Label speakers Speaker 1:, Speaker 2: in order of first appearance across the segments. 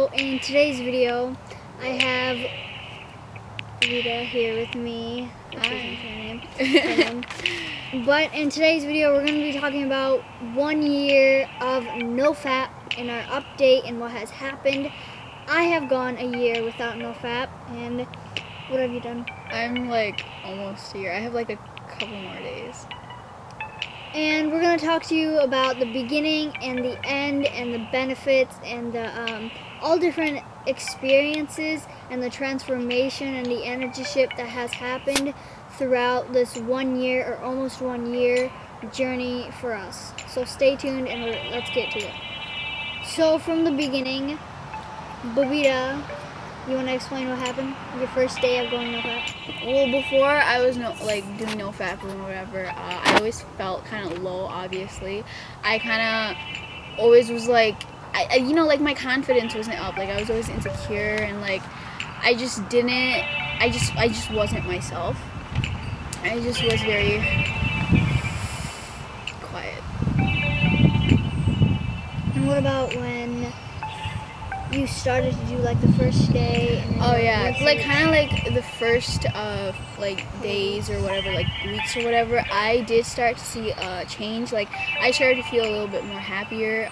Speaker 1: So in today's video, I have Rita here with me. But in today's video, we're going to be talking about 1 year of NoFap and our update and what has happened. I have gone a year without NoFap, and what have you done?
Speaker 2: I'm like almost a year. I have like a couple more days.
Speaker 1: And we're going to talk to you about the beginning and the end and the benefits and the all different experiences and the transformation and the energy shift that has happened throughout this 1 year or almost 1 year journey for us. So stay tuned and let's get to it. So from the beginning, Babita, you want to explain what happened? Your first day of going NoFap?
Speaker 2: Well, before I was doing NoFap or whatever, I always felt kind of low. Obviously, I kind of always was like, like my confidence wasn't up. Like I was always insecure and like I just wasn't myself. I just was very quiet.
Speaker 1: And what about when you started to do like the first day? And
Speaker 2: oh yeah, like kind of like the first like days or whatever, like weeks or whatever, I did start to see a change. Like I started to feel a little bit more happier.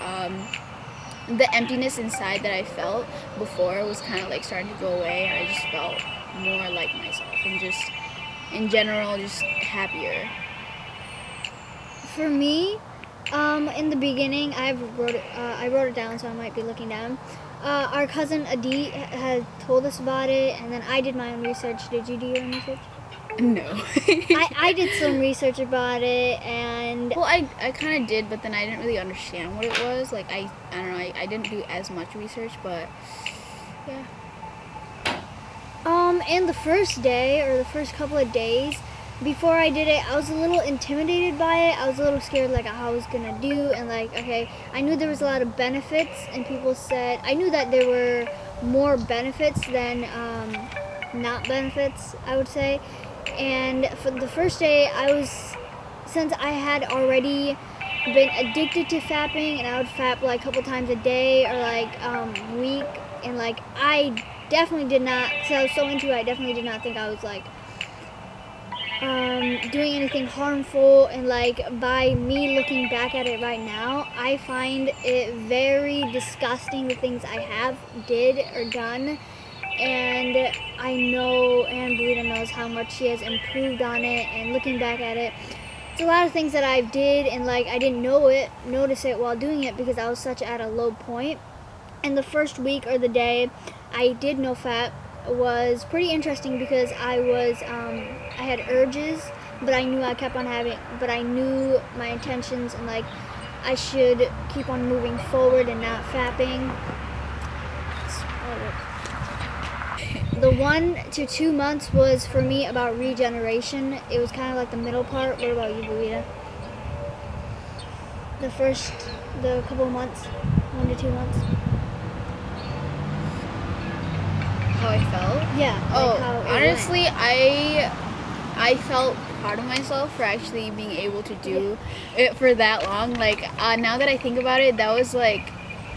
Speaker 2: The emptiness inside that I felt before was kind of like starting to go away. I just felt more like myself and just in general just happier.
Speaker 1: For me, in the beginning, I wrote it down, so I might be looking down. Our cousin Adi had told us about it, and then I did my own research. Did you do your own research?
Speaker 2: No.
Speaker 1: I did some research about it, and
Speaker 2: well, I kind of did, but then I didn't really understand what it was. Like I don't know, I didn't do as much research, but yeah.
Speaker 1: And the first day or the first couple of days before I did it, I was a little intimidated by it. I was a little scared like how I was gonna do, and like, okay, I knew there was a lot of benefits, and people said, I knew that there were more benefits than not benefits, I would say. And for the first day, since I had already been addicted to fapping, and I would fap like a couple times a day or like week, and like I definitely did not, because I was so into it, I definitely did not think I was like doing anything harmful. And like by me looking back at it right now, I find it very disgusting, the things I have did or done. And I know, and Belita knows how much she has improved on it, and looking back at it, it's a lot of things that I did, and like I didn't notice it while doing it because I was such at a low point. And the first week or the day I did NoFap was pretty interesting because I had urges, but I knew I kept on having, but I knew my intentions, and like I should keep on moving forward and not fapping. The 1 to 2 months was for me about regeneration. It was kind of like the middle part. What about you, Belita? The couple of months, 1 to 2 months.
Speaker 2: How I felt?
Speaker 1: Yeah.
Speaker 2: Honestly, I felt proud of myself for actually being able to do it for that long. Like now that I think about it, that was like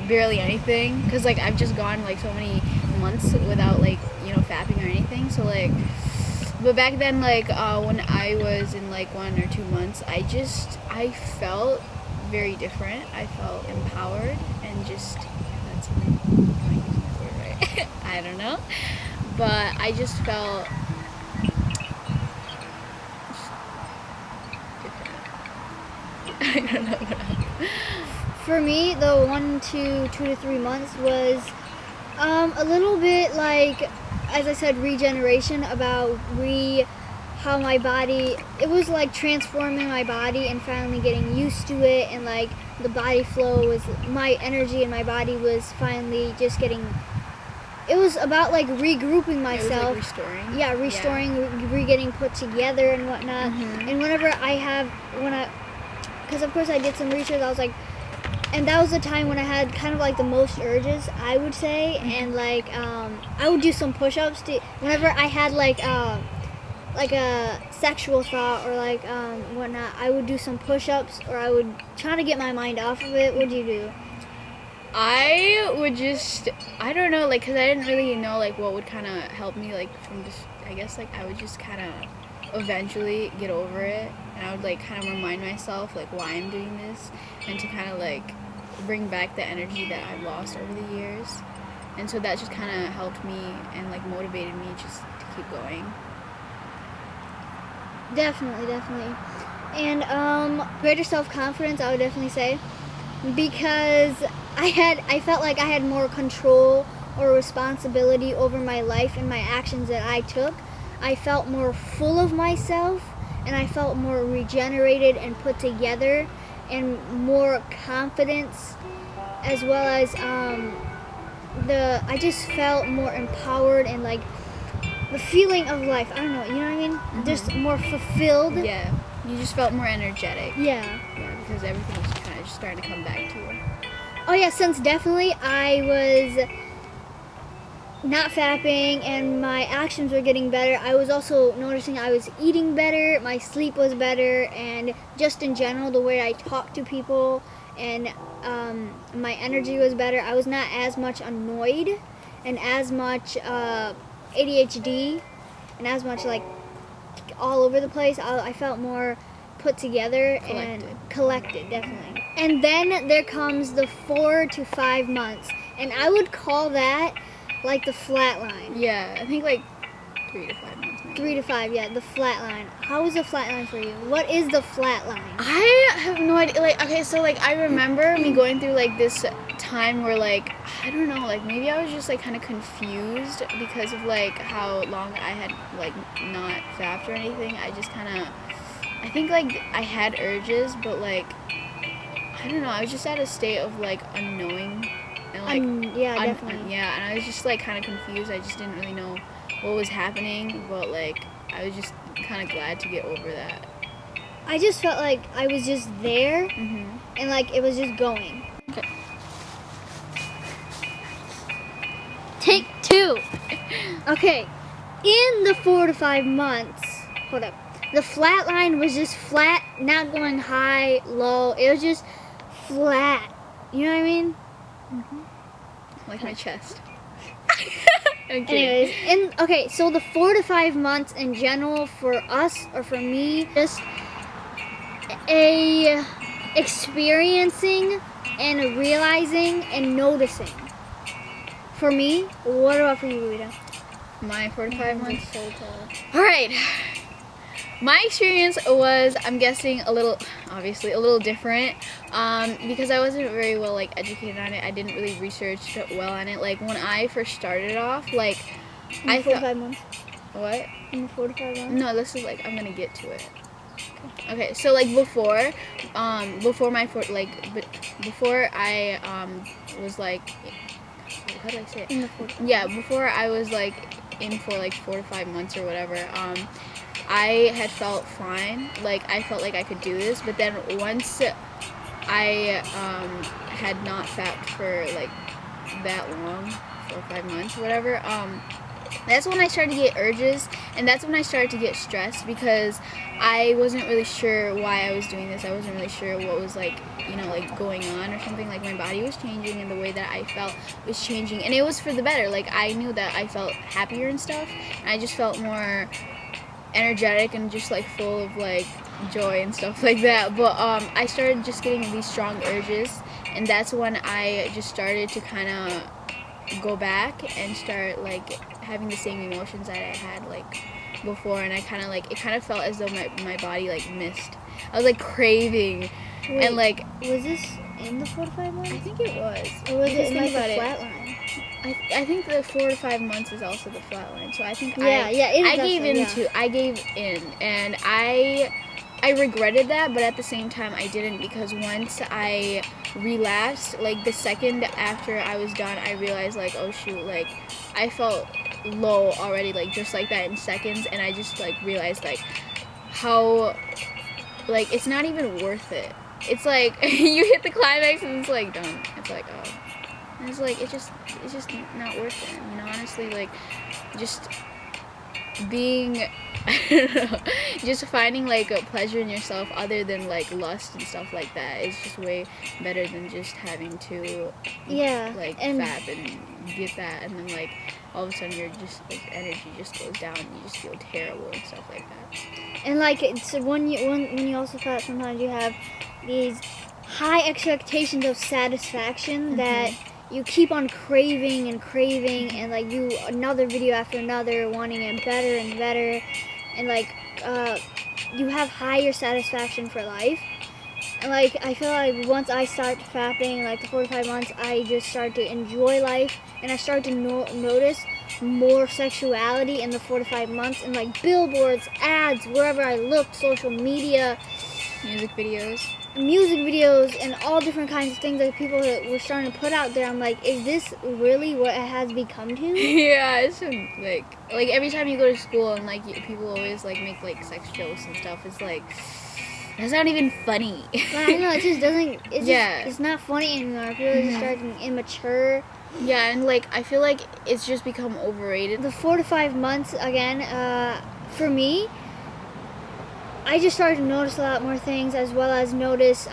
Speaker 2: barely anything, because like I've just gone like so many months without like fapping or anything. So like, but back then, like when I was in like 1 or 2 months, I felt very different. I felt empowered and just, that's right? I don't know, but I just felt different. I don't know what else.
Speaker 1: For me, the 1 to 2 to 3 months was a little bit like, as I said, regeneration, about how my body, it was like transforming my body and finally getting used to it, and like the body flow was, my energy in my body was finally just getting, it was about like regrouping myself.
Speaker 2: It was like restoring.
Speaker 1: Yeah, restoring, re-getting put together and whatnot.
Speaker 2: Mm-hmm.
Speaker 1: And whenever because of course I did some research, I was like, and that was the time when I had kind of like the most urges, I would say. Mm-hmm. And like I would do some push-ups whenever I had like a sexual thought or like whatnot. I would do some push-ups, or I would try to get my mind off of it. What do you do?
Speaker 2: I would just, I don't know, like, because I didn't really know, like, what would kind of help me, like, from just, I guess, like, I would just kind of eventually get over it, and I would, like, kind of remind myself, like, why I'm doing this, and to kind of, like, bring back the energy that I've lost over the years, and so that just kind of helped me and, like, motivated me just to keep going.
Speaker 1: Definitely. And greater self-confidence, I would definitely say, because I felt like I had more control or responsibility over my life and my actions that I took. I felt more full of myself, and I felt more regenerated and put together, and more confidence, as well as I just felt more empowered, and like the feeling of life. I don't know, you know what I mean?
Speaker 2: Mm-hmm.
Speaker 1: Just more fulfilled.
Speaker 2: Yeah, you just felt more energetic.
Speaker 1: Yeah.
Speaker 2: Yeah, because everything was kind of just starting to come back to you.
Speaker 1: Oh yeah, since definitely I was not fapping and my actions were getting better, I was also noticing I was eating better, my sleep was better, and just in general the way I talked to people, and my energy was better. I was not as much annoyed and as much ADHD and as much like all over the place. I felt more put together and collected, definitely. And then there comes the 4 to 5 months, and I would call that like the flat line.
Speaker 2: Yeah, I think like 3 to 5 months maybe.
Speaker 1: 3 to 5, yeah, the flat line. How is the flat line for you? What is the flat line?
Speaker 2: I have no idea. Like, okay, so like I remember me going through like this time where like, I don't know, like maybe I was just like kind of confused because of like how long I had like not fapped or anything. I just kind of, I think like I had urges, but like, I don't know, I was just at a state of like unknowing and like,
Speaker 1: yeah, definitely.
Speaker 2: Yeah, and I was just like kind of confused. I just didn't really know what was happening, but like I was just kind of glad to get over that.
Speaker 1: I just felt like I was just there,
Speaker 2: Mm-hmm.
Speaker 1: and like it was just going.
Speaker 2: Okay.
Speaker 1: Take 2. Okay, in the 4 to 5 months, hold up, the flat line was just flat, not going high, low. It was just flat. You know what I mean?
Speaker 2: Mm-hmm. Like my chest.
Speaker 1: Okay. Anyways, okay, so the 4 to 5 months in general for us, or for me, just a experiencing and realizing and noticing. For me, what about for you, Rita?
Speaker 2: My 4 to 5 months.
Speaker 1: So tall.
Speaker 2: All right. My experience was, I'm guessing, obviously a little different, because I wasn't very well like educated on it. I didn't really research well on it. Like when I first started off, like
Speaker 1: I thought 4 to 5 months.
Speaker 2: What?
Speaker 1: In the 4 to 5 months.
Speaker 2: No, this is like I'm gonna get to it. Okay, so like before I was like, how do I say it?
Speaker 1: In the 4 to 5
Speaker 2: Yeah, before I was like in for like 4 to 5 months or whatever, I had felt fine. Like I felt like I could do this, but then once I had not fapped for like that long, 4 or 5 months, whatever, that's when I started to get urges, and that's when I started to get stressed because I wasn't really sure why I was doing this. I wasn't really sure what was like, you know, like going on or something. Like my body was changing and the way that I felt was changing, and it was for the better. Like I knew that I felt happier and stuff, and I just felt more energetic and just like full of like joy and stuff like that. But I started just getting these strong urges, and that's when I just started to kind of go back and start like having the same emotions that I had like before, and I kind of like, it kind of felt as though my body like missed. I was like craving.
Speaker 1: Wait,
Speaker 2: and like,
Speaker 1: was this in the 4 to 5 months?
Speaker 2: I think it was.
Speaker 1: Or was it in like the
Speaker 2: about it.
Speaker 1: flat line?
Speaker 2: I think the 4 to 5 months is also the flat line. So I think
Speaker 1: I
Speaker 2: gave in, and I regretted that, but at the same time I didn't, because once I relapsed, like the second after I was done, I realized like, oh shoot, like I felt low already, like just like that in seconds, and I just like realized like how like it's not even worth it. It's like you hit the climax and it's like done. It's like, oh. And it's like it's just not worth it. You know, honestly, like just being I don't know, just finding like a pleasure in yourself other than like lust and stuff like that is just way better than just having to like fap and get that, and then like all of a sudden your just like energy just goes down and you just feel terrible and stuff like that.
Speaker 1: And like it's when you also fap, sometimes you have these high expectations of satisfaction that you keep on craving and like you another video after another, wanting it better and better, and like you have higher satisfaction for life. And like I feel like once I start fapping, like the 45 months, I just start to enjoy life, and I start to notice more sexuality in the 45 months, and like billboards, ads, wherever I looked, social media,
Speaker 2: music videos,
Speaker 1: and all different kinds of things that people were starting to put out there. I'm like, is this really what it has become to?
Speaker 2: Yeah, it's like every time you go to school and like people always like make like sex jokes and stuff. It's like, that's not even funny.
Speaker 1: But I know, it just doesn't. It's not funny anymore. People are just starting immature.
Speaker 2: Yeah, and like I feel like it's just become overrated.
Speaker 1: The 4 to 5 months again, for me, I just started to notice a lot more things, as well as notice.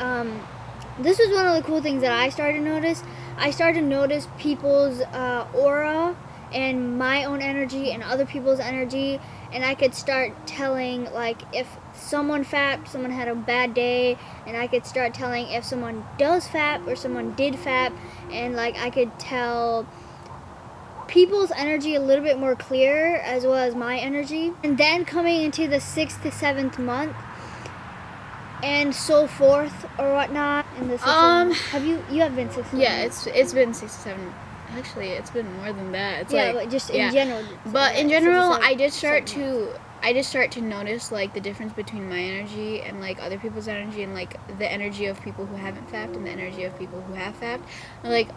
Speaker 1: This was one of the cool things that I started to notice. I started to notice people's aura and my own energy and other people's energy, and I could start telling like if someone fapped, someone had a bad day, and I could start telling if someone does fap or someone did fap, and like I could tell people's energy a little bit more clear, as well as my energy. And then coming into the 6th to 7th month and so forth or whatnot in the 6th have you have been 6
Speaker 2: months? Yeah, it's been 6 to 7. Actually, it's been more than that. It's
Speaker 1: but just in general.
Speaker 2: But in general, I did start to notice like the difference between my energy and like other people's energy, and like the energy of people who haven't fapped and the energy of people who have fapped. Like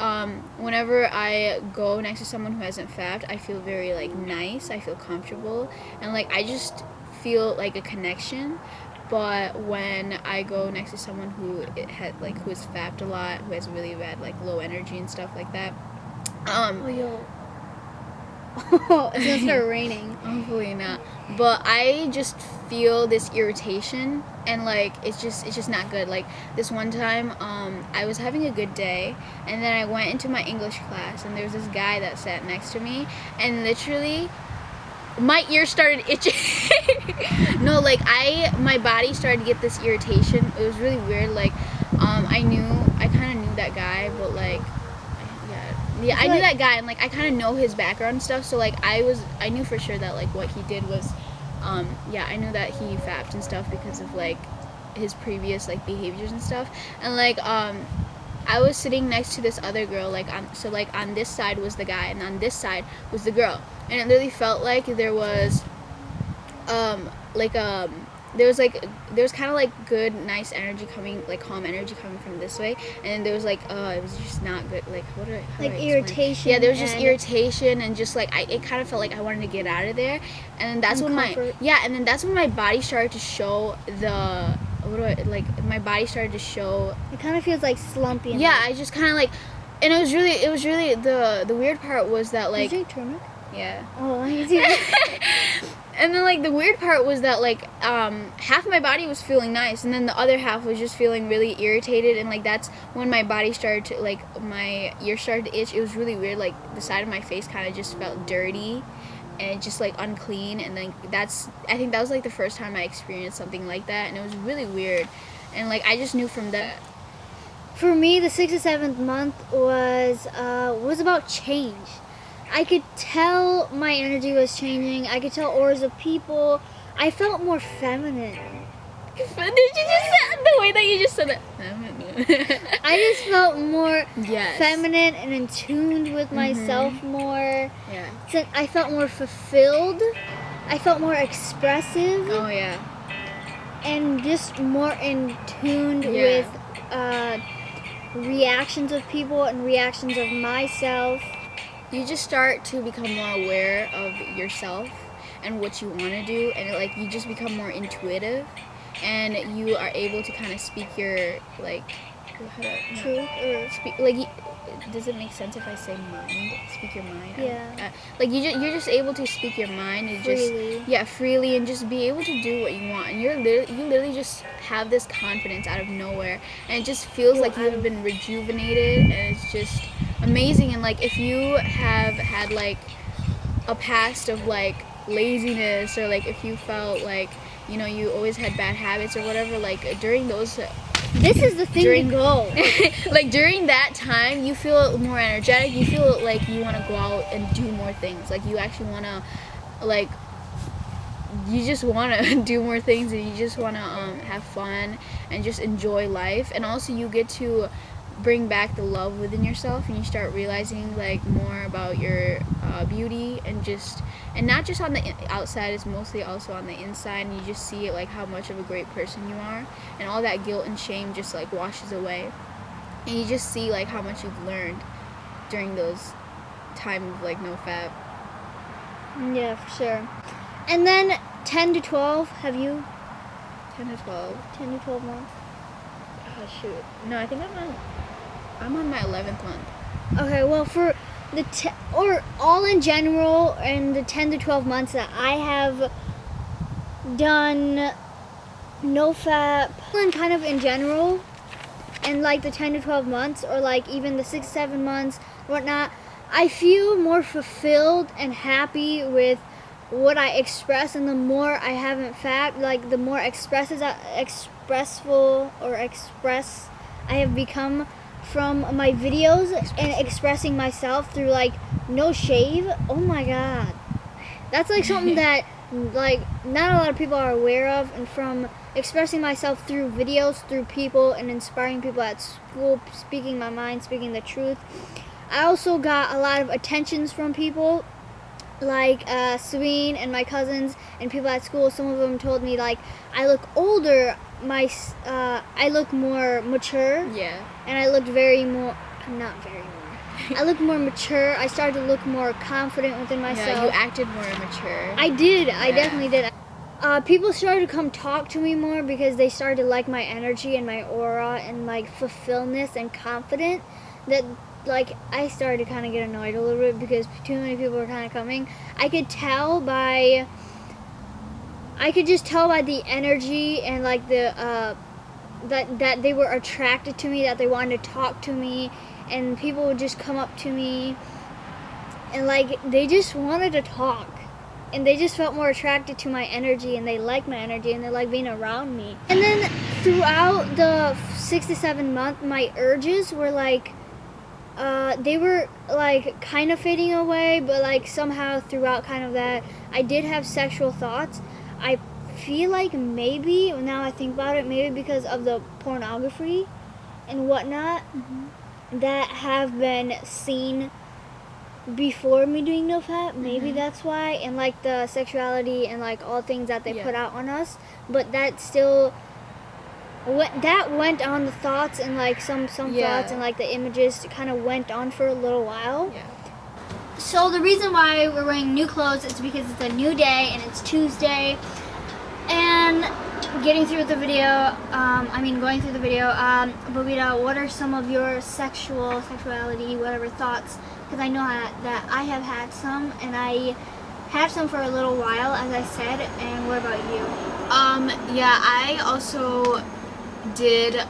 Speaker 2: whenever I go next to someone who hasn't fapped, I feel very like nice. I feel comfortable, and like I just feel like a connection. But when I go next to someone who has fapped a lot, who has really bad like low energy and stuff like that.
Speaker 1: It's gonna start raining.
Speaker 2: Hopefully not. But I just feel this irritation, and like it's just not good. Like this one time, I was having a good day, and then I went into my English class, and there was this guy that sat next to me, and literally my ear started itching. No, like my body started to get this irritation. It was really weird. Like I kind of knew that guy, but like I knew that guy, and like I kind of know his background and stuff. So like I knew for sure that like what he did was I knew that he fapped and stuff because of like his previous like behaviors and stuff. And like I was sitting next to this other girl, like on this side was the guy and on this side was the girl, and it really felt like there was there was kind of like good, nice energy coming, like calm energy coming from this way, and then there was like it was just not good, like
Speaker 1: irritation.
Speaker 2: Yeah, there was just irritation, and just like it kind of felt like I wanted to get out of there, and then that's when my body started to show my body started to show.
Speaker 1: It kind of feels like slumpy.
Speaker 2: Yeah, I just kind of like, and it was really the weird part was that like.
Speaker 1: Is it turmeric?
Speaker 2: Yeah.
Speaker 1: Oh, I see.
Speaker 2: And then like the weird part was that like half my body was feeling nice, and then the other half was just feeling really irritated, and like that's when my body started to like my ear started to itch. It was really weird. Like the side of my face kind of just felt dirty and just like unclean, and then I think that was like the first time I experienced something like that, and it was really weird. And like I just knew from that.
Speaker 1: For me, the 6th to 7th month was about change. I could tell my energy was changing. I could tell auras of people. I felt more feminine.
Speaker 2: Did you just say the way that you just said it? Feminine.
Speaker 1: I just felt more feminine and in tune with myself more.
Speaker 2: Yeah.
Speaker 1: So I felt more fulfilled. I felt more expressive.
Speaker 2: Oh yeah.
Speaker 1: And just more in tune with reactions of people and reactions of myself.
Speaker 2: You just start to become more aware of yourself and what you want to do, and like you just become more intuitive, and you are able to kind of speak your like
Speaker 1: truth or
Speaker 2: speak, like, does it make sense if I say mind? Speak your mind.
Speaker 1: Yeah.
Speaker 2: Like you're just able to speak your mind and
Speaker 1: Freely.
Speaker 2: freely, and just be able to do what you want. And you literally just have this confidence out of nowhere, and it just feels like you have been rejuvenated, and it's just amazing. And like if you have had like a past of like laziness, or like if you felt like, you know, you always had bad habits or whatever, like during those
Speaker 1: this is the thing to go.
Speaker 2: like during that time, you feel more energetic. You feel like you want to go out and do more things. Like you actually want to, like, you just want to do more things, and you just want to have fun and just enjoy life. And also you get to bring back the love within yourself, and you start realizing like more about your beauty, and not just on the outside, it's mostly also on the inside, and you just see it like how much of a great person you are, and all that guilt and shame just like washes away, and you just see like how much you've learned during those time of like NoFap.
Speaker 1: Yeah, for sure. And then 10 to 12, have you?
Speaker 2: 10 to 12.
Speaker 1: 10 to 12 months.
Speaker 2: Oh shoot. No, I think I'm on my 11th month.
Speaker 1: Okay, well, for the or all in general, in the 10 to 12 months that I have done NoFap, and kind of in general, and like the 10 to 12 months, or like even the 6 to 7 months, whatnot, I feel more fulfilled and happy with what I express, and the more I haven't fapped, like the more express I have become from my videos and expressing myself through like no shave. Oh my god, that's like something that like not a lot of people are aware of. And from expressing myself through videos, through people, and inspiring people at school, speaking my mind, speaking the truth, I also got a lot of attentions from people like Serene and my cousins and people at school. Some of them told me like I look older, I look more mature.
Speaker 2: Yeah.
Speaker 1: And I looked I looked more mature. I started to look more confident within myself.
Speaker 2: Yeah, you acted more mature.
Speaker 1: I did. I definitely did. People started to come talk to me more because they started to like my energy and my aura and like fulfillment and confident. That like I started to kind of get annoyed a little bit because too many people were kind of coming. I could just tell by the energy and like the that they were attracted to me, that they wanted to talk to me, and people would just come up to me and like they just wanted to talk, and they just felt more attracted to my energy, and they liked my energy, and they like being around me. And then throughout the 6 to 7 month, my urges were like they were like kind of fading away, but like somehow throughout kind of that I did have sexual thoughts. I feel like maybe, now I think about it, maybe because of the pornography and whatnot that have been seen before me doing NoFap. Maybe that's why, and like the sexuality and like all things that they put out on us. But that still, that went on, the thoughts and like some thoughts and like the images kind of went on for a little while.
Speaker 2: Yeah.
Speaker 1: So the reason why we're wearing new clothes is because it's a new day and it's Tuesday. And going through the video, Bobita, what are some of your sexuality, whatever thoughts? Because I know that I have had some, and I had some for a little while, as I said. And what about you?
Speaker 2: Yeah, I also did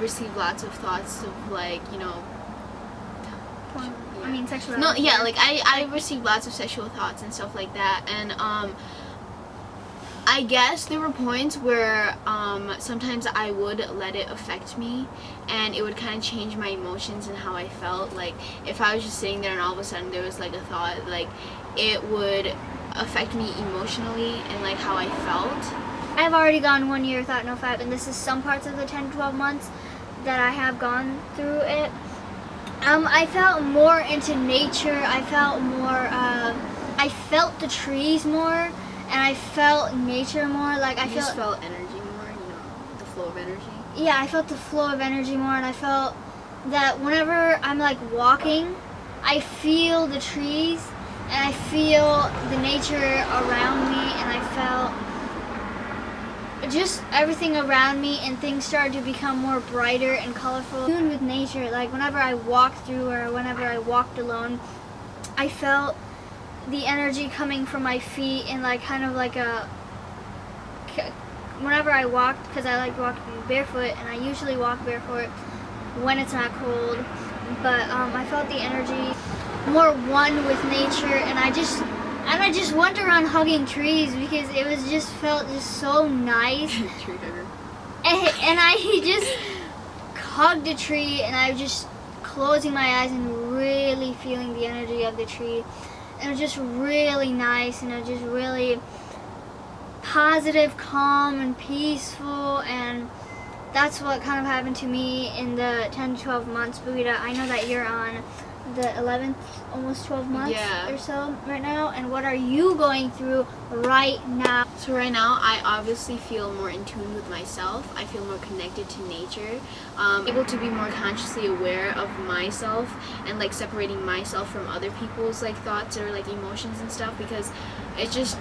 Speaker 2: receive lots of thoughts of like, you know,
Speaker 1: sexuality.
Speaker 2: No, yeah, like I received lots of sexual thoughts and stuff like that, and I guess there were points where sometimes I would let it affect me, and it would kind of change my emotions and how I felt. Like if I was just sitting there and all of a sudden there was like a thought, like it would affect me emotionally and like how I felt.
Speaker 1: I've already gone 1 year without NoFap, and this is some parts of the 10 to 12 months that I have gone through it. I felt more into nature. I felt more, I felt the trees more, and I felt nature more. Like I
Speaker 2: just felt energy more, you know, the flow of energy.
Speaker 1: Yeah, I felt the flow of energy more, and I felt that whenever I'm like walking, I feel the trees, and I feel the nature around me, and I felt just everything around me, and things started to become more brighter and colorful. Tuned with nature, like whenever I walked through or whenever I walked alone, I felt the energy coming from my feet and like kind of like a, whenever I walked, because I like walking barefoot, and I usually walk barefoot when it's not cold, but I felt the energy more one with nature, and I just went around hugging trees because it was just felt just so nice.
Speaker 2: Tree hugger.
Speaker 1: And I just hugged a tree, and I was just closing my eyes and really feeling the energy of the tree. And it was just really nice, and it was just really positive, calm, and peaceful, and that's what kind of happened to me in the 10 to 12 months. Buddha, I know that you're on the 11th, almost 12 months or so right now, and what are you going through right now?
Speaker 3: So right now, I obviously feel more in tune with myself. I feel more connected to nature, able to be more consciously aware of myself and like separating myself from other people's like thoughts or like emotions and stuff, because it's just,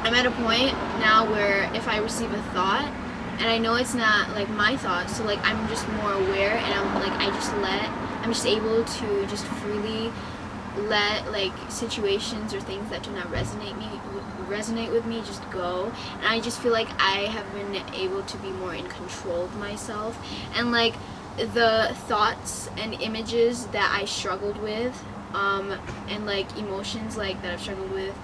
Speaker 3: I'm at a point now where if I receive a thought and I know it's not like my thoughts, so like I'm just more aware, and I'm just able to just freely let like situations or things that do not resonate with me just go. And I just feel like I have been able to be more in control of myself, and like the thoughts and images that I struggled with and like emotions like that I've struggled with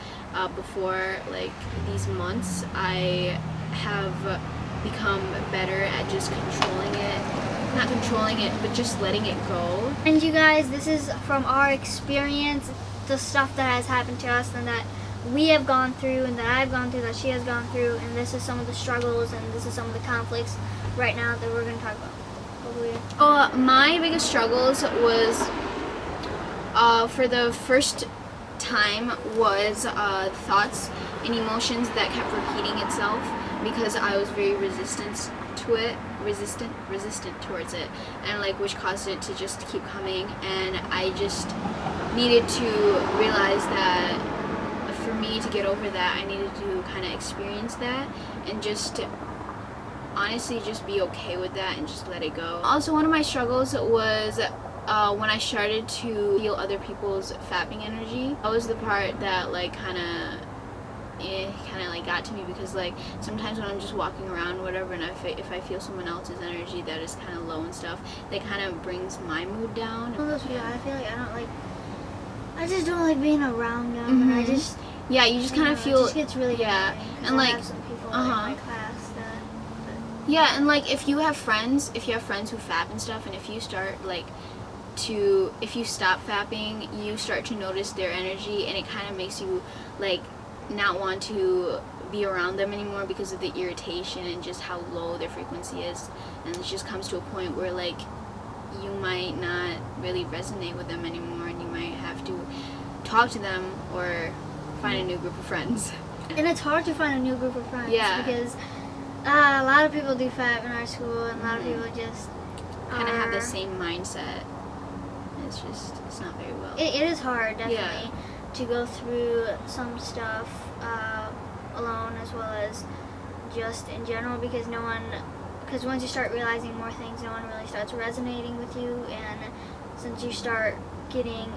Speaker 3: before like these months, I have become better at just controlling it, not controlling it, but just letting it go.
Speaker 1: And you guys, this is from our experience, the stuff that has happened to us and that we have gone through and that I've gone through, that she has gone through, and this is some of the struggles and this is some of the conflicts right now that we're going to talk about.
Speaker 3: My biggest struggles was for the first time was thoughts and emotions that kept repeating itself, because I was very resistant towards it, and like which caused it to just keep coming. And I just needed to realize that for me to get over that, I needed to kind of experience that and just honestly just be okay with that and just let it go. Also, one of my struggles was when I started to feel other people's fapping energy. That was the part that like kind of like got to me, because like sometimes when I'm just walking around whatever, and if I feel someone else's energy that is kind of low and stuff, that kind of brings my mood down.
Speaker 1: I feel like I just don't like being around them, and I just
Speaker 3: you just kind of feel
Speaker 1: it just gets really annoying,
Speaker 3: and like
Speaker 1: I have some people in my class that
Speaker 3: and like if you have friends who fap and stuff, and if you start like if you stop fapping, you start to notice their energy, and it kind of makes you like not want to be around them anymore because of the irritation and just how low their frequency is. And it just comes to a point where like you might not really resonate with them anymore, and you might have to talk to them or find a new group of friends.
Speaker 1: And it's hard to find a new group of friends because a lot of people do fap in our school, and a lot of people just
Speaker 3: kind of have the same mindset. It's not very well.
Speaker 1: It is hard, definitely, to go through some stuff alone, as well as just in general, because once you start realizing more things, no one really starts resonating with you, and since you start getting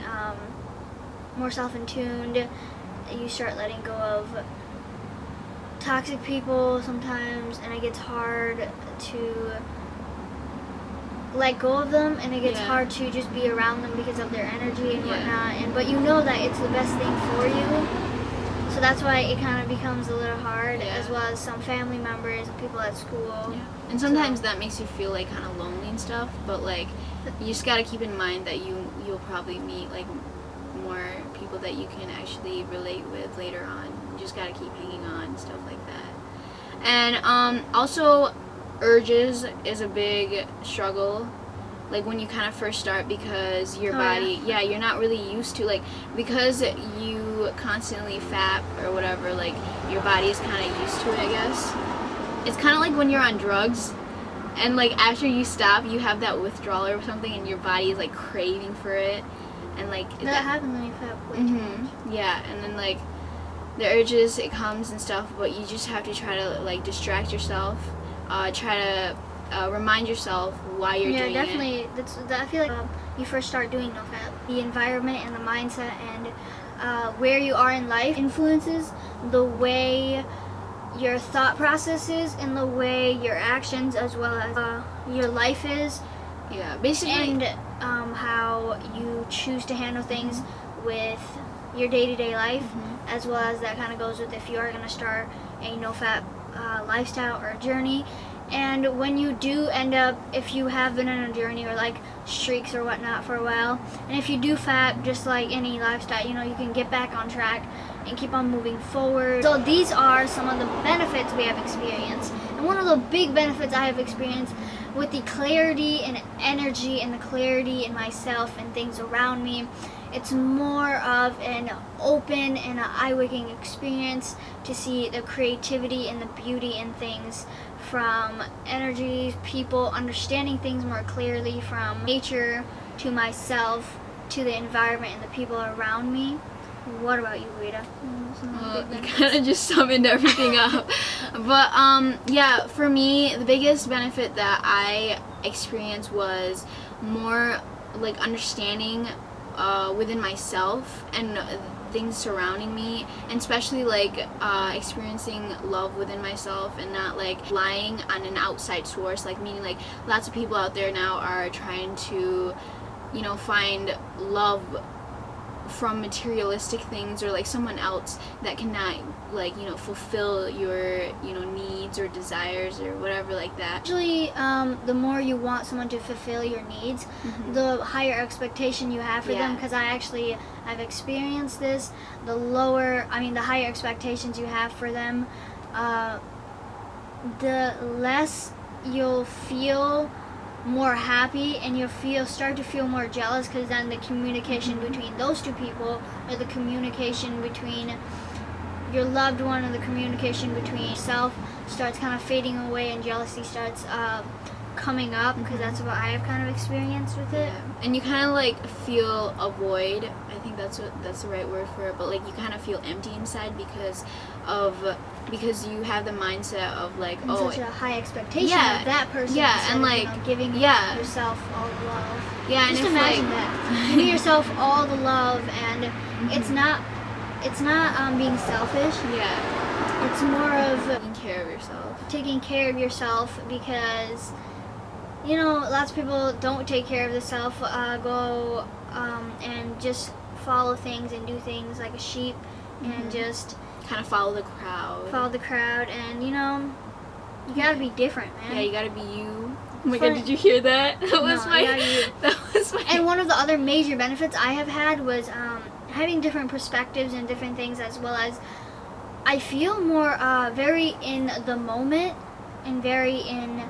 Speaker 1: more self-in-tuned, you start letting go of toxic people sometimes, and it gets hard to let go of them, and it gets hard to just be around them because of their energy and whatnot, but you know that it's the best thing for you, so that's why it kind of becomes a little hard, as well as some family members and people at school.
Speaker 3: And sometimes that makes you feel like kind of lonely and stuff, but like you just got to keep in mind that you'll probably meet like more people that you can actually relate with later on. You just got to keep hanging on and stuff like that. And also urges is a big struggle, like when you kind of first start, because your body you're not really used to, like, because you constantly fap or whatever, like your body is kind of used to it, I guess. It's kind of like when you're on drugs and like after you stop you have that withdrawal or something, and your body is like craving for it, and like
Speaker 1: that happens when you fap way too much.
Speaker 3: And then like the urges, it comes and stuff, but you just have to try to like distract yourself, try to remind yourself why you're doing
Speaker 1: definitely.
Speaker 3: it.
Speaker 1: I feel like you first start doing NoFap, the environment and the mindset and where you are in life influences the way your thought process is and the way your actions as well as your life is.
Speaker 3: Yeah, basically.
Speaker 1: And how you choose to handle things with your day-to-day life, as well as that kind of goes with if you are going to start a NoFap lifestyle or journey. And when you do end up, if you have been on a journey or like streaks or whatnot for a while, and if you do fap, just like any lifestyle, you know, you can get back on track and keep on moving forward. So these are some of the benefits we have experienced. And one of the big benefits I have experienced with the clarity and energy and the clarity in myself and things around me, it's more of an open and an eye-waking experience to see the creativity and the beauty in things, from energies, people, understanding things more clearly, from nature to myself to the environment and the people around me. What about you, Rita?
Speaker 3: You kind of just summoned everything up. But yeah, for me, the biggest benefit that I experienced was more like understanding within myself and things surrounding me, and especially like experiencing love within myself and not like relying on an outside source, like meaning like lots of people out there now are trying to, you know, find love from materialistic things or like someone else that cannot, like, you know, fulfill your, you know, needs or desires or whatever like that.
Speaker 1: Actually, the more you want someone to fulfill your needs, the higher expectation you have for them, because I've experienced this. The higher expectations you have for them, the less you'll feel more happy, and you'll start to feel more jealous, because then the communication between those two people, or the communication between your loved one and the communication between yourself, starts kind of fading away, and jealousy starts coming up, because that's what I have kind of experienced with it.
Speaker 3: Yeah. And you kind of like feel a void. I think that's the right word for it. But like you kind of feel empty inside because you have the mindset of like,
Speaker 1: and such a high expectation of that person.
Speaker 3: Yeah, and like,
Speaker 1: you know, giving yourself all the love.
Speaker 3: Yeah,
Speaker 1: just
Speaker 3: and
Speaker 1: imagine that, giving yourself all the love, and it's not being selfish.
Speaker 3: Yeah,
Speaker 1: it's more of
Speaker 3: taking care of yourself,
Speaker 1: because, you know, lots of people don't take care of themselves, go and just follow things and do things like a sheep, and just
Speaker 3: kind of follow the crowd.
Speaker 1: And, you know, you gotta be different, man.
Speaker 3: Yeah, you gotta be you. Oh my god, did you hear that? That was my
Speaker 1: And one of the other major benefits I have had was having different perspectives and different things, as well as I feel more very in the moment and very in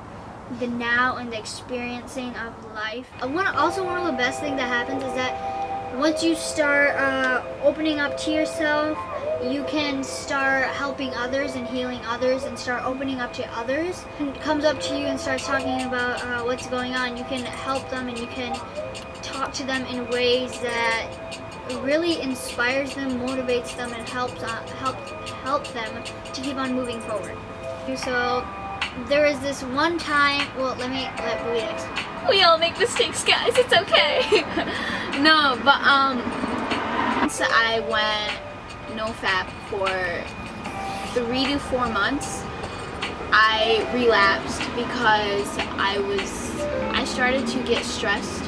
Speaker 1: the now and the experiencing of life. One of the best things that happens is that once you start opening up to yourself, you can start helping others and healing others, and start opening up to others. And comes up to you and starts talking about what's going on. You can help them, and you can talk to them in ways that really inspires them, motivates them, and help them to keep on moving forward. So there was this one time, well, let Buita explain.
Speaker 3: We all make mistakes, guys, it's okay. No, but once I went NoFap for 3 to 4 months, I relapsed because I started to get stressed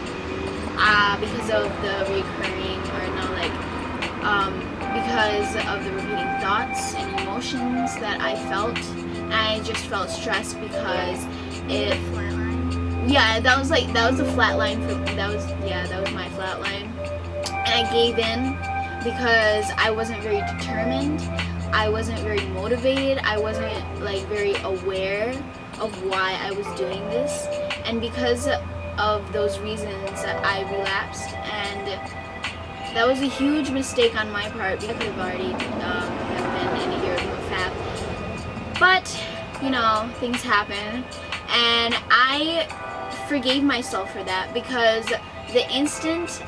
Speaker 3: because of the recurring, because of the repeating thoughts and emotions that I felt. And I just felt stressed because that was the flat line that was my flat line. And I gave in because I wasn't very determined, I wasn't very motivated, I wasn't like very aware of why I was doing this, and because of those reasons I relapsed, and that was a huge mistake on my part, because I could have already been in a year of NoFap. But, you know, things happen, and I forgave myself for that, because the instant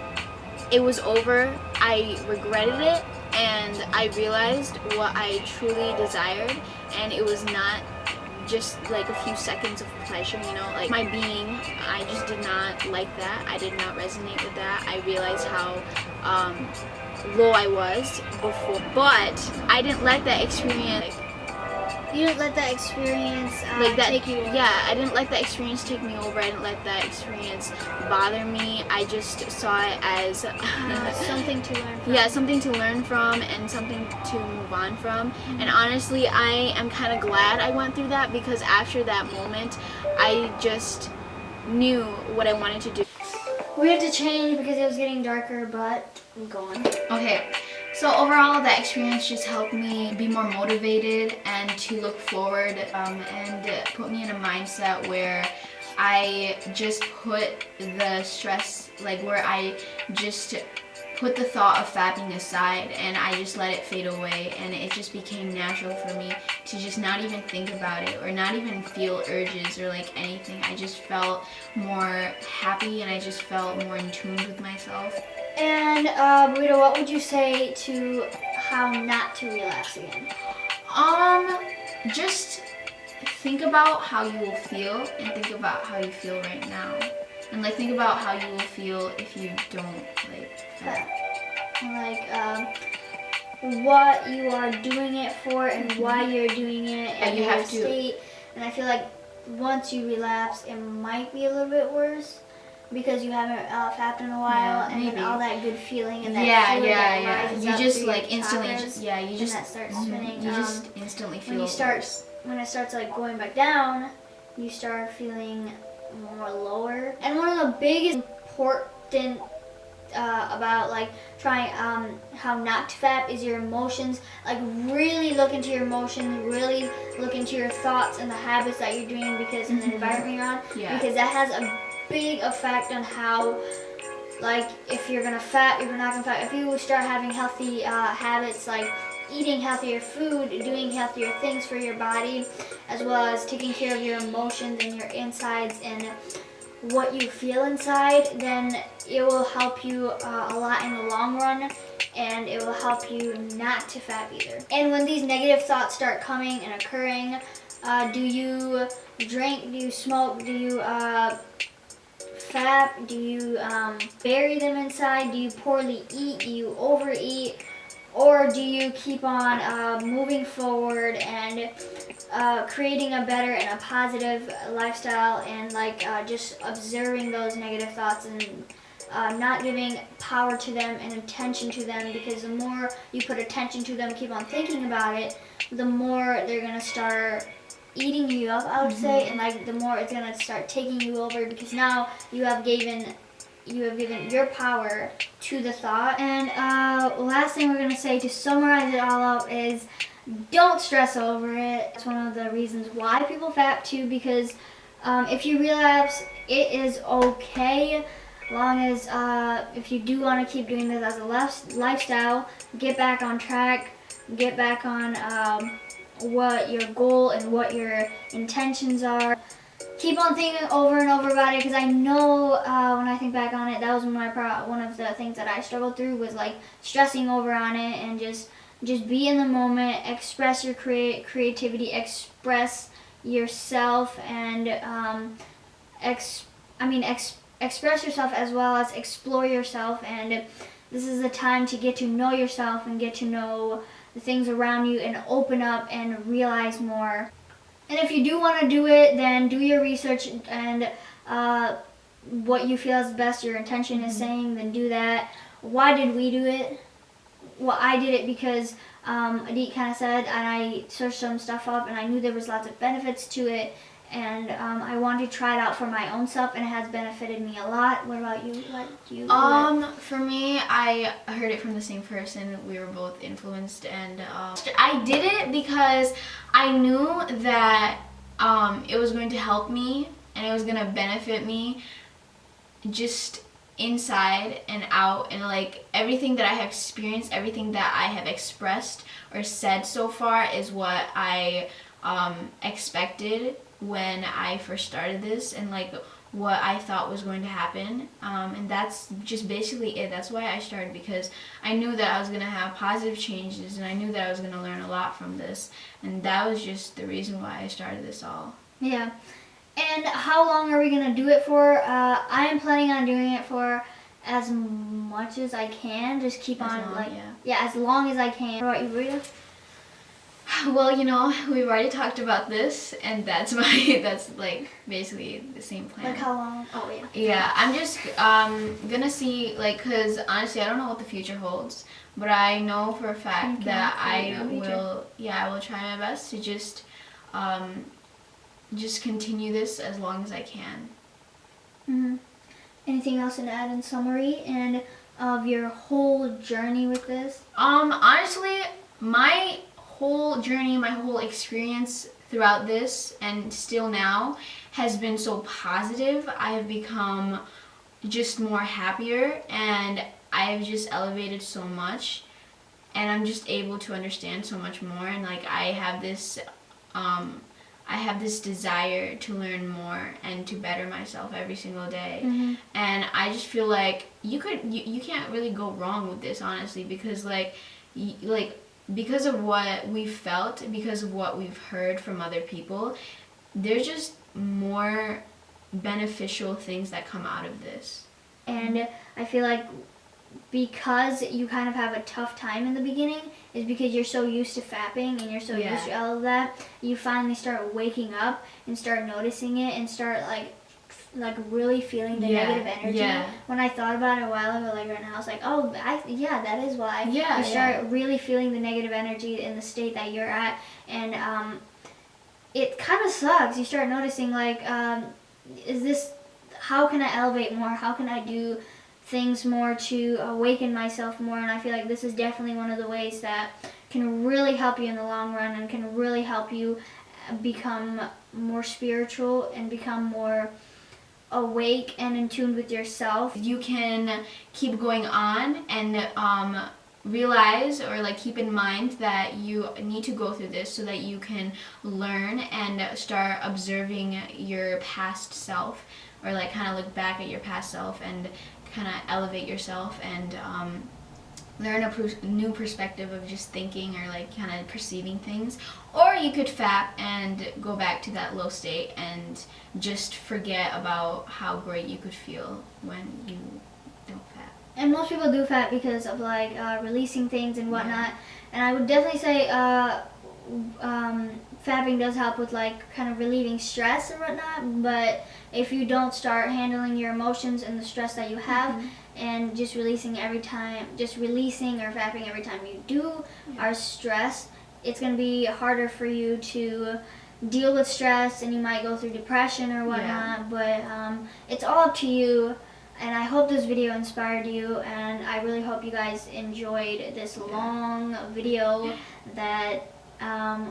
Speaker 3: it was over, I regretted it, and I realized what I truly desired, and it was not just like a few seconds of pleasure, you know, like my being. I just did not like that. I did not resonate with that. I realized how low I was before, but I didn't let that experience
Speaker 1: You didn't let that experience take you over.
Speaker 3: Yeah, I didn't let that experience take me over. I didn't let that experience bother me. I just saw it as
Speaker 1: something to learn from.
Speaker 3: Yeah, something to learn from and something to move on from. And honestly, I am kind of glad I went through that, because after that moment, I just knew what I wanted to do.
Speaker 1: We had to change because it was getting darker, but we're going.
Speaker 2: Okay, so overall that experience just helped me be more motivated and to look forward, and put me in a mindset where I just put the stress, like where I just put the thought of fapping aside and I just let it fade away, and it just became natural for me to just not even think about it or not even feel urges or like anything. I just felt more happy and I just felt more in tune with myself.
Speaker 1: And Rita, what would you say to how not to relapse again?
Speaker 2: Just think about how you will feel and think about how you feel right now. And like think about how you will feel if you don't like that.
Speaker 1: What you are doing it for and why you're doing it, and
Speaker 2: you
Speaker 1: your
Speaker 2: have to.
Speaker 1: state. And I feel like once you relapse, it might be a little bit worse because you haven't fapped in a while, and
Speaker 2: maybe.
Speaker 1: then all that good feeling and that fluid that rises
Speaker 2: You
Speaker 1: up
Speaker 2: just
Speaker 1: through
Speaker 2: like
Speaker 1: your
Speaker 2: instantly,
Speaker 1: chakras,
Speaker 2: you just
Speaker 1: and that starts spinning.
Speaker 2: You just instantly feel
Speaker 1: when it starts like going back down, you start feeling more lower. And one of the biggest important about like trying how not to fap is your emotions. Like really look into your emotions, really look into your thoughts and the habits that you're doing, because in the environment you're on, because that has a big effect on how, like, if you're gonna fap, if you're not gonna fap. If you start having healthy habits like eating healthier food, doing healthier things for your body, as well as taking care of your emotions and your insides and what you feel inside, then it will help you a lot in the long run, and it will help you not to fap either. And when these negative thoughts start coming and occurring, do you drink, do you smoke, do you fap, do you bury them inside, do you poorly eat, do you overeat, or do you keep on moving forward and creating a better and a positive lifestyle, and like just observing those negative thoughts and not giving power to them and attention to them, because the more you put attention to them, keep on thinking about it, the more they're gonna start eating you up, I would say, and like the more it's gonna start taking you over, because now you have given your power to the thought. And last thing we're gonna say to summarize it all up is don't stress over it. It's one of the reasons why people fap too, because if you relapse, it is okay, long as if you do want to keep doing this as a lifestyle, get back on track, get back on what your goal and what your intentions are. Keep on thinking over and over about it, because I know when I think back on it, that was one of the things that I struggled through, was like stressing over on it, and just be in the moment, express your creativity, express yourself, and express yourself as well as explore yourself. And this is the time to get to know yourself and get to know the things around you and open up and realize more. And if you do want to do it, then do your research and what you feel is best, your intention is saying, then do that. Why did we do it? Well, I did it because Adit kind of said, and I searched some stuff up, and I knew there was lots of benefits to it, and I wanted to try it out for my own self, and it has benefited me a lot. What about you? What do you do?
Speaker 2: For me, I heard it from the same person. We were both influenced, and I did it because I knew that it was going to help me and it was going to benefit me just inside and out, and like everything that I have experienced, everything that I have expressed or said so far is what I expected when I first started this, and like
Speaker 3: what I thought was going to happen, and that's just basically it. That's why I started, because I knew that I was going to have positive changes, and I knew that I was going to learn a lot from this, and that was just the reason why I started this all.
Speaker 1: Yeah. And how long are we going to do it for? I am planning on doing it for as much as I can. Just keep
Speaker 3: As
Speaker 1: on,
Speaker 3: long,
Speaker 1: as long as I can. What about you, Rita?
Speaker 3: Well, you know, we've already talked about this, and that's like basically the same plan.
Speaker 1: Like how long? Oh, yeah.
Speaker 3: Yeah, I'm just gonna see, like, because honestly I don't know what the future holds, but I know for a fact that I will try my best to just continue this as long as I can.
Speaker 1: Mm-hmm. Anything else to add in summary and of your whole journey with this?
Speaker 3: Honestly, my whole journey, my whole experience throughout this and still now has been so positive. I have become just more happier, and I have just elevated so much, and I'm just able to understand so much more, and like I have this desire to learn more and to better myself every single day.
Speaker 1: Mm-hmm.
Speaker 3: And I just feel like you can't really go wrong with this, honestly, because because of what we've felt, because of what we've heard from other people, there's just more beneficial things that come out of this.
Speaker 1: And I feel like because you kind of have a tough time in the beginning is because you're so used to fapping and you're so used to all of that, you finally start waking up and start noticing it and start like really feeling the negative energy.
Speaker 3: Yeah.
Speaker 1: When I thought about it a while ago, like right now, I was like, oh, that is why.
Speaker 3: Yeah,
Speaker 1: you start really feeling the negative energy in the state that you're at, and it kind of sucks. You start noticing like, how can I elevate more? How can I do things more to awaken myself more? And I feel like this is definitely one of the ways that can really help you in the long run and can really help you become more spiritual and become more awake and in tune with yourself.
Speaker 3: You can keep going on and realize, or like keep in mind, that you need to go through this so that you can learn and start observing your past self, or like kind of look back at your past self and kind of elevate yourself and learn a new perspective of just thinking or like kind of perceiving things. Or you could fap and go back to that low state and just forget about how great you could feel when you don't fap.
Speaker 1: And most people do fap because of like releasing things and whatnot. And I would definitely say fapping does help with like kind of relieving stress and whatnot. But if you don't start handling your emotions and the stress that you have, and just releasing or fapping every time you do are stressed, it's going to be harder for you to deal with stress, and you might go through depression or whatnot. But it's all up to you. And I hope this video inspired you, and I really hope you guys enjoyed this long video that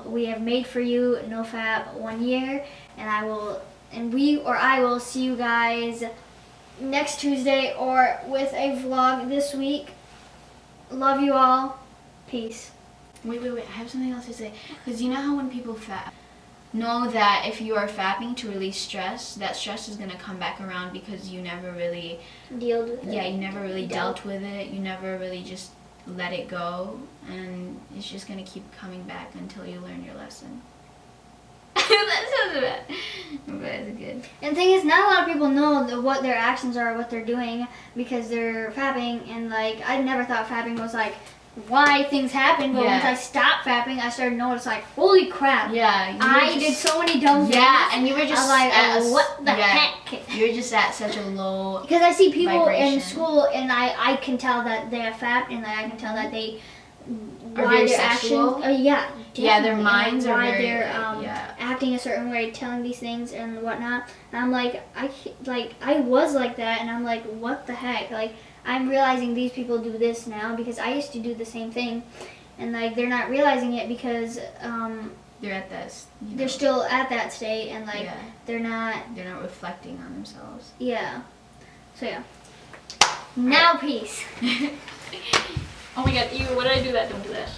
Speaker 1: we have made for you, NoFap 1 year. And I will see you guys next Tuesday or with a vlog this week. Love you all. Peace.
Speaker 3: Wait, I have something else to say. Because you know how when people fap, know that if you are fapping to release stress, that stress is going to come back around because you never really
Speaker 1: dealt with it.
Speaker 3: Yeah, you never really dealt with it. You never really just let it go. And it's just going to keep coming back until you learn your lesson. That sounds bad, but it's good.
Speaker 1: And the thing is, not a lot of people know what their actions are, what they're doing, because they're fapping. And like, I never thought fapping was like why things happen, but once I stopped fapping, I started noticing like, holy crap!
Speaker 3: Yeah,
Speaker 1: I did so many dumb things.
Speaker 3: Yeah, and you were just
Speaker 1: what the heck?
Speaker 3: You were just at such a low.
Speaker 1: Because I see people
Speaker 3: vibration.
Speaker 1: in school, and I can tell that they have fapped, and I can tell that they
Speaker 3: are very
Speaker 1: their
Speaker 3: sexual.
Speaker 1: actions.
Speaker 3: Their minds are
Speaker 1: why
Speaker 3: very.
Speaker 1: they're acting a certain way, telling these things and whatnot. And I'm like, I was like that, and I'm like, what the heck? Like, I'm realizing these people do this now because I used to do the same thing, and like they're not realizing it because
Speaker 3: they're at this.
Speaker 1: They're still at that state, and like they're not
Speaker 3: reflecting on themselves.
Speaker 1: Yeah. So yeah. Now peace.
Speaker 3: Oh my god, what did I do that? Don't do that.